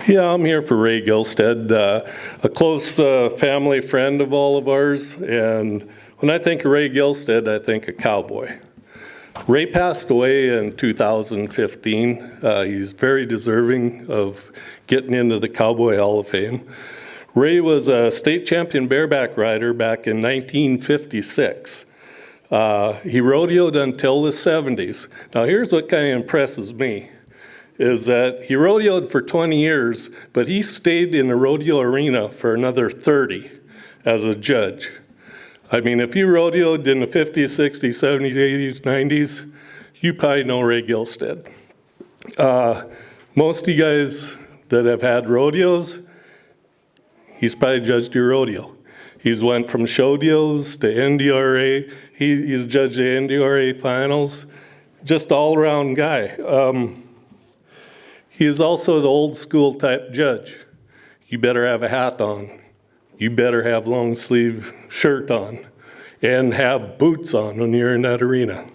Yeah, I'm here for Ray Gilstad, a close family friend of all of ours, and when I think of Ray Gilstad, I think of cowboy. Ray passed away in 2015. He's very deserving of getting into the Cowboy Hall of Fame. Ray was a state champion bareback rider back in 1956. He rodeoed until the 70s. Now here's what kind of impresses me, is that he rodeoed for 20 years, but he stayed in the rodeo arena for another 30 as a judge. I mean, if you rodeoed in the 50s, 60s, 70s, 80s, 90s, you probably know Ray Gilstad. Most of you guys that have had rodeos, he's probably judged your rodeo. He's went from show-deos to NDRA. He's judged the NDRA finals. Just all-around guy. He is also the old-school type judge. You better have a hat on. You better have long sleeve shirt on and have boots on when you're in that arena.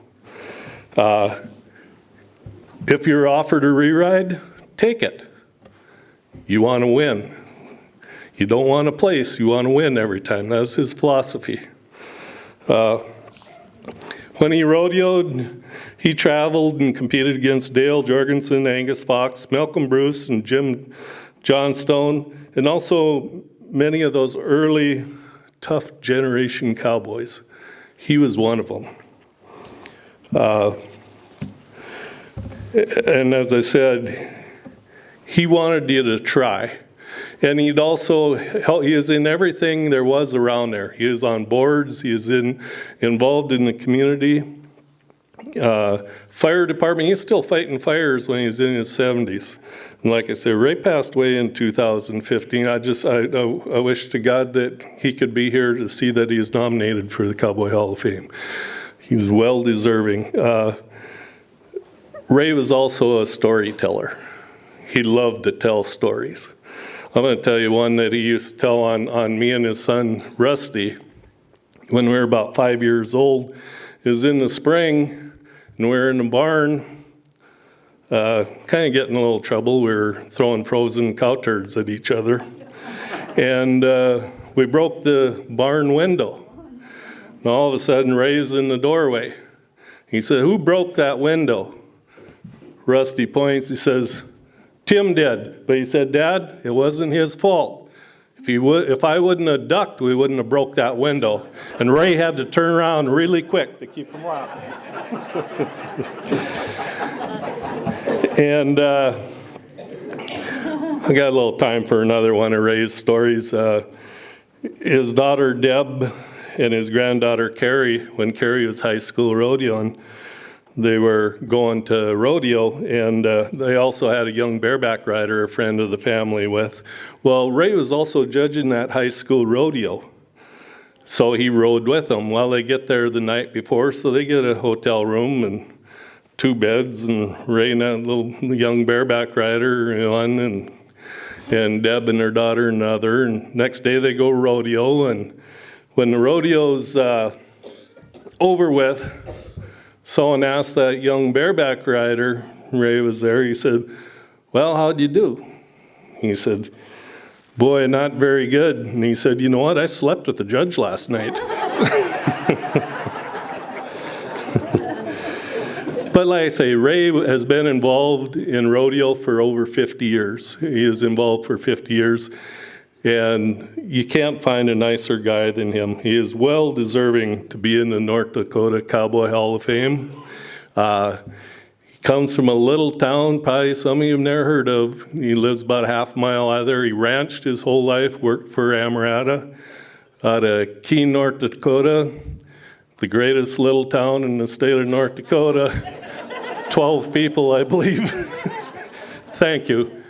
If you're offered a re-ride, take it. You want to win. You don't want to place, you want to win every time. That's his philosophy. When he rodeoed, he traveled and competed against Dale Jorgenson, Angus Fox, Malcolm Bruce, and Jim Johnstone, and also many of those early tough generation cowboys. He was one of them. And as I said, he wanted you to try. And he'd also help, he is in everything there was around there. He is on boards, he is involved in the community. Fire department, he's still fighting fires when he's in his 70s. And like I said, Ray passed away in 2015. I wish to God that he could be here to see that he is nominated for the Cowboy Hall of Fame. He's well deserving. Ray was also a storyteller. He loved to tell stories. I'm going to tell you one that he used to tell on me and his son, Rusty, when we were about 5 years old. It was in the spring, and we were in the barn, kind of getting in a little trouble. We were throwing frozen cow turds at each other. And we broke the barn window. And all of a sudden, Ray's in the doorway. He said, "Who broke that window?" Rusty points, he says, "Tim did." But he said, "Dad, it wasn't his fault. If I wouldn't have ducked, we wouldn't have broke that window." And Ray had to turn around really quick to keep him laughing. And I got a little time for another one of Ray's stories. His daughter Deb and his granddaughter Carrie, when Carrie was high school rodeoing, they were going to rodeo, and they also had a young bareback rider, a friend of the family with. Well, Ray was also judging that high school rodeo, so he rode with them. Well, they get there the night before, so they get a hotel room and 2 beds, and Ray and that little young bareback rider, one, and Deb and their daughter another. And next day they go rodeo, and when the rodeo's over with, someone asked that young bareback rider, Ray was there, he said, "Well, how'd you do?" He said, "Boy, not very good." And he said, "You know what, I slept with the judge last night." But like I say, Ray has been involved in rodeo for over 50 years. He is involved for 50 years. And you can't find a nicer guy than him. He is well deserving to be in the North Dakota Cowboy Hall of Fame. He comes from a little town, probably some of you have never heard of. He lives about a half mile out of there. He ranched his whole life, worked for Amarada out of Keene, North Dakota, the greatest little town in the state of North Dakota. 12 people, I believe. Thank you.